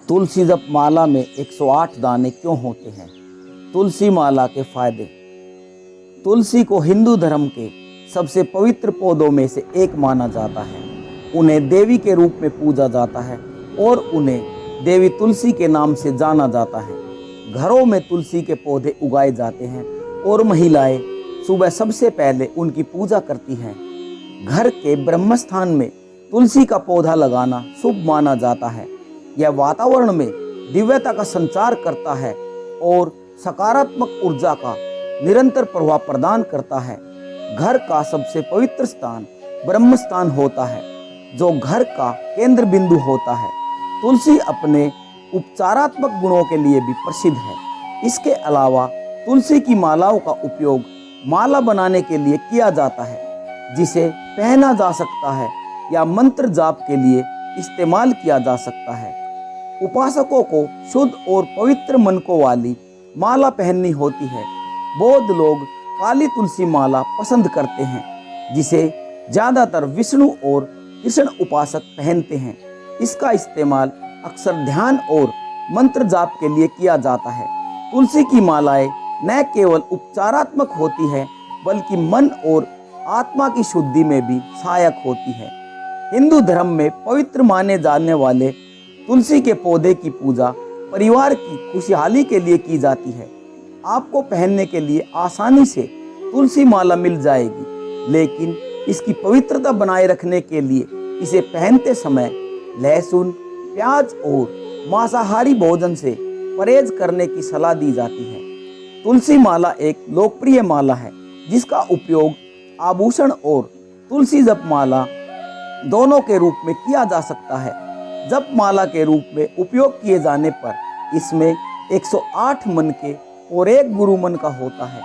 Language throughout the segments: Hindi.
तुलसी जप माला में 108 दाने क्यों होते हैं? तुलसी माला के फायदे। तुलसी को हिंदू धर्म के सबसे पवित्र पौधों में से एक माना जाता है। उन्हें देवी के रूप में पूजा जाता है और उन्हें देवी तुलसी के नाम से जाना जाता है। घरों में तुलसी के पौधे उगाए जाते हैं और महिलाएं सुबह सबसे पहले उनकी पूजा करती हैं। घर के ब्रह्मस्थान में तुलसी का पौधा लगाना शुभ माना जाता है। यह वातावरण में दिव्यता का संचार करता है और सकारात्मक ऊर्जा का निरंतर प्रभाव प्रदान करता है। घर का सबसे पवित्र स्थान ब्रह्मस्थान होता है, जो घर का केंद्र बिंदु होता है। तुलसी अपने उपचारात्मक गुणों के लिए भी प्रसिद्ध है। इसके अलावा तुलसी की मालाओं का उपयोग माला बनाने के लिए किया जाता है, जिसे पहना जा सकता है या मंत्र जाप के लिए इस्तेमाल किया जा सकता है। उपासकों को शुद्ध और पवित्र मन को वाली माला पहननी होती है। बौद्ध लोग काली तुलसी माला पसंद करते हैं, जिसे ज्यादातर विष्णु और कृष्ण उपासक पहनते हैं। इसका इस्तेमाल अक्सर ध्यान और मंत्र जाप के लिए किया जाता है। तुलसी की मालाएं न केवल उपचारात्मक होती है, बल्कि मन और आत्मा की शुद्धि में भी सहायक होती है। हिंदू धर्म में पवित्र माने जाने वाले तुलसी के पौधे की पूजा परिवार की खुशहाली के लिए की जाती है। आपको पहनने के लिए आसानी से तुलसी माला मिल जाएगी, लेकिन इसकी पवित्रता बनाए रखने के लिए इसे पहनते समय लहसुन, प्याज और मांसाहारी भोजन से परहेज करने की सलाह दी जाती है। तुलसी माला एक लोकप्रिय माला है, जिसका उपयोग आभूषण और तुलसी जप माला दोनों के रूप में किया जा सकता है। जप माला के रूप में उपयोग किए जाने पर इसमें 108 मन के और एक गुरु मन का होता है।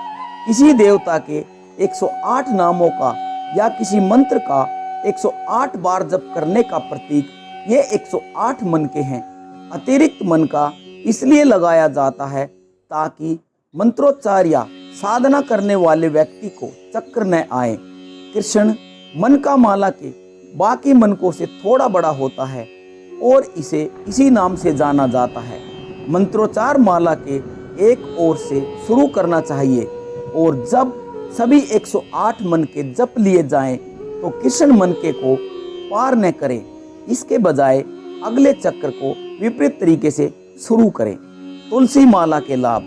किसी देवता के 108 नामों का या किसी मंत्र का 108 बार जप करने का प्रतीक ये 108 मन के हैं। अतिरिक्त मन का इसलिए लगाया जाता है ताकि मंत्रोच्चार या साधना करने वाले व्यक्ति को चक्र न आए। कृष्ण मन का माला के बाकी मनकों से थोड़ा बड़ा होता है और इसे इसी नाम से जाना जाता है। मंत्रोच्चार माला के एक ओर से शुरू करना चाहिए और जब सभी 108 मन के जप लिए जाएं तो कृष्ण मन के को पार न करें। इसके बजाय अगले चक्र को विपरीत तरीके से शुरू करें। तुलसी माला के लाभ।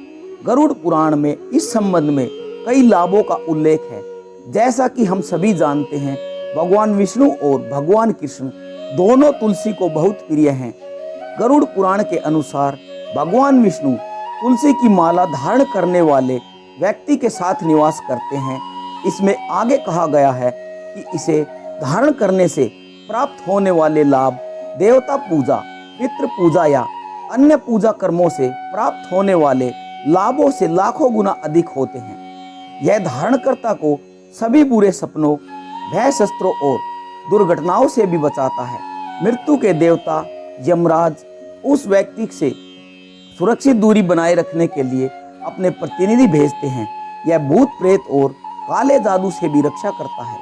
गरुड़ पुराण में इस संबंध में कई लाभों का उल्लेख है। जैसा कि हम सभी जानते हैं, भगवान विष्णु और भगवान कृष्ण दोनों तुलसी को बहुत प्रिय हैं। गरुड़ पुराण के अनुसार भगवान विष्णु तुलसी की माला धारण करने वाले व्यक्ति के साथ निवास करते हैं। इसमें आगे कहा गया है कि इसे धारण करने से प्राप्त होने वाले लाभ देवता पूजा, पितृ पूजा या अन्य पूजा कर्मों से प्राप्त होने वाले लाभों से लाखों गुना अधिक होते हैं। यह धारणकर्ता को सभी बुरे सपनों, भय, शस्त्रों और दुर्घटनाओं से भी बचाता है। मृत्यु के देवता यमराज उस व्यक्ति से सुरक्षित दूरी बनाए रखने के लिए अपने प्रतिनिधि भेजते हैं। यह भूत, प्रेत और काले जादू से भी रक्षा करता है।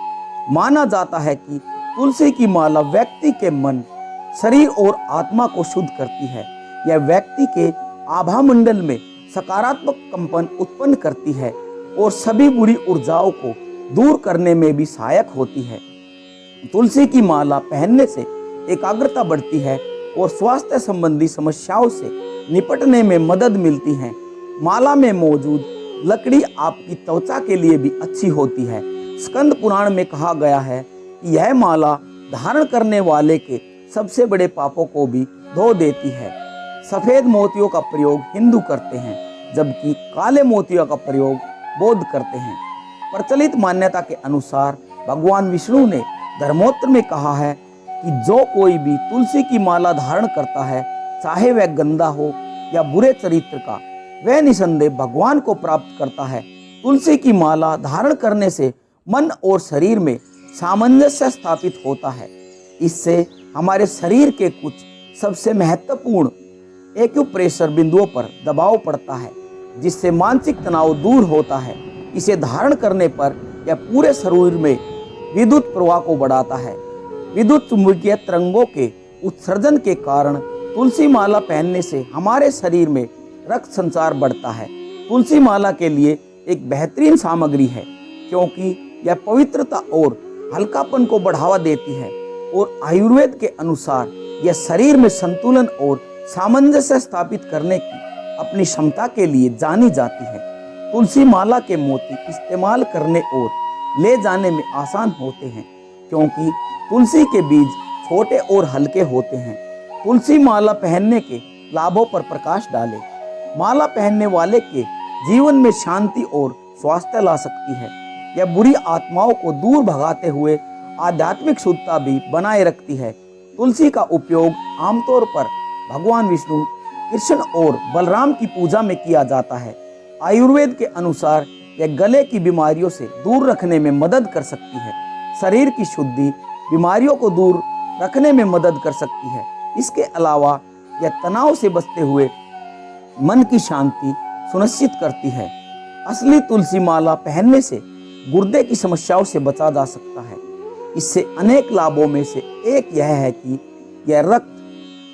माना जाता है कि तुलसी की माला व्यक्ति के मन, शरीर और आत्मा को शुद्ध करती है। यह व्यक्ति के आभा मंडल में सकारात्मक कंपन उत्पन्न करती है और सभी बुरी ऊर्जाओं को दूर करने में भी सहायक होती है। तुलसी की माला पहनने से एकाग्रता बढ़ती है और स्वास्थ्य संबंधी समस्याओं से निपटने में मदद मिलती है। माला में मौजूद लकड़ी आपकी त्वचा के लिए भी अच्छी होती है। स्कंद पुराण में कहा गया है कि यह माला धारण करने वाले के सबसे बड़े पापों को भी धो देती है। सफेद मोतियों का प्रयोग हिंदू करते हैं, जबकि काले मोतियों का प्रयोग बौद्ध करते हैं। प्रचलित मान्यता के अनुसार भगवान विष्णु ने धर्मोत्तर में कहा है कि जो कोई भी तुलसी की माला धारण करता है, चाहे वह गंदा हो या बुरे चरित्र का, वह निसंदेह भगवान को प्राप्त करता है। तुलसी की माला धारण करने से मन और शरीर में सामंजस्य स्थापित होता है। इससे हमारे शरीर के कुछ सबसे महत्वपूर्ण एक्यूप्रेशर बिंदुओं पर दबाव पड़ता है, जिससे मानसिक तनाव दूर होता है। इसे धारण करने पर यह पूरे शरीर में विद्युत प्रवाह को बढ़ाता है। विद्युत चुंबकीय तरंगों के उत्सर्जन के कारण तुलसी माला पहनने से हमारे शरीर में रक्त संचार बढ़ता है। तुलसी माला के लिए एक बेहतरीन सामग्री है क्योंकि यह पवित्रता और हल्कापन को बढ़ावा देती है और आयुर्वेद के अनुसार यह शरीर में संतुलन और सामंजस्य स्थापित करने की अपनी क्षमता के लिए जानी जाती है। तुलसी माला के मोती इस्तेमाल करने और ले जाने में आसान होते हैं क्योंकि तुलसी के बीज छोटे और हल्के होते हैं। तुलसी माला पहनने के लाभों पर प्रकाश डालें। माला पहनने वाले के जीवन में शांति और स्वास्थ्य ला सकती है। यह बुरी आत्माओं को दूर भगाते हुए आध्यात्मिक शुद्धता भी बनाए रखती है। तुलसी का उपयोग आमतौर पर भगवान विष्णु, कृष्ण और बलराम की पूजा में किया जाता है। आयुर्वेद के अनुसार यह गले की बीमारियों से दूर रखने में मदद कर सकती है। शरीर की शुद्धि बीमारियों को दूर रखने में मदद कर सकती है। इसके अलावा यह तनाव से बचते हुए मन की शांति सुनिश्चित करती है। असली तुलसी माला पहनने से गुर्दे की समस्याओं से बचा जा सकता है। इससे अनेक लाभों में से एक यह है कि यह रक्त,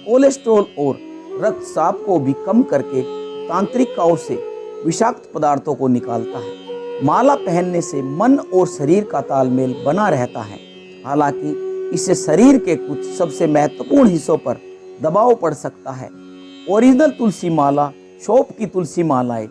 कोलेस्ट्रॉल और रक्तचाप को भी कम करके तांत्रिकाओं से विषाक्त पदार्थों को निकालता है। माला पहनने से मन और शरीर का तालमेल बना रहता है। हालांकि इससे शरीर के कुछ सबसे महत्वपूर्ण हिस्सों पर दबाव पड़ सकता है। ओरिजिनल तुलसी माला, शॉप की तुलसी मालाएं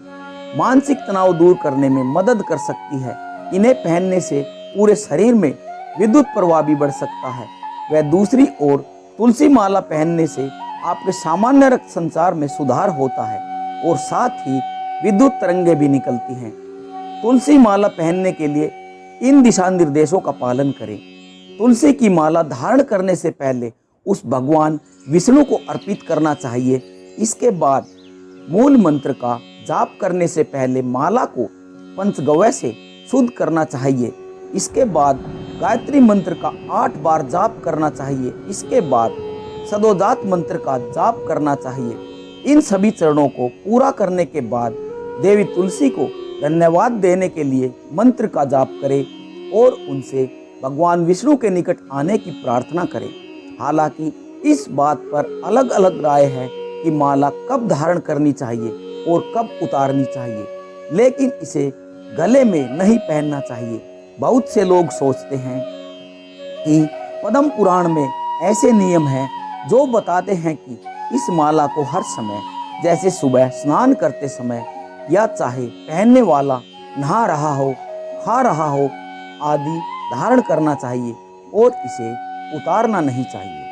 मानसिक तनाव दूर करने में मदद कर सकती है। इन्हें पहनने से पूरे शरीर में विद्युत प्रवाह भी बढ़ सकता है। वह दूसरी ओर तुलसी माला पहनने से आपके सामान्य रक्त संचार में सुधार होता है और साथ ही विद्युत तरंगे भी निकलती हैं। तुलसी माला पहनने के लिए इन दिशा निर्देशों का पालन करें। तुलसी की माला धारण करने से पहले उस भगवान विष्णु को अर्पित करना चाहिए। इसके बाद मूल मंत्र का जाप करने से पहले माला को पंचगव्य से शुद्ध करना चाहिए। इसके बाद गायत्री मंत्र का 8 बार जाप करना चाहिए। इसके बाद सदोजात मंत्र का जाप करना चाहिए। इन सभी चरणों को पूरा करने के बाद देवी तुलसी को धन्यवाद देने के लिए मंत्र का जाप करें और उनसे भगवान विष्णु के निकट आने की प्रार्थना करें। हालांकि इस बात पर अलग अलग राय है कि माला कब धारण करनी चाहिए और कब उतारनी चाहिए, लेकिन इसे गले में नहीं पहनना चाहिए। बहुत से लोग सोचते हैं कि पद्म पुराण में ऐसे नियम हैं जो बताते हैं कि इस माला को हर समय, जैसे सुबह स्नान करते समय या चाहे पहनने वाला नहा रहा हो, खा रहा हो आदि धारण करना चाहिए और इसे उतारना नहीं चाहिए।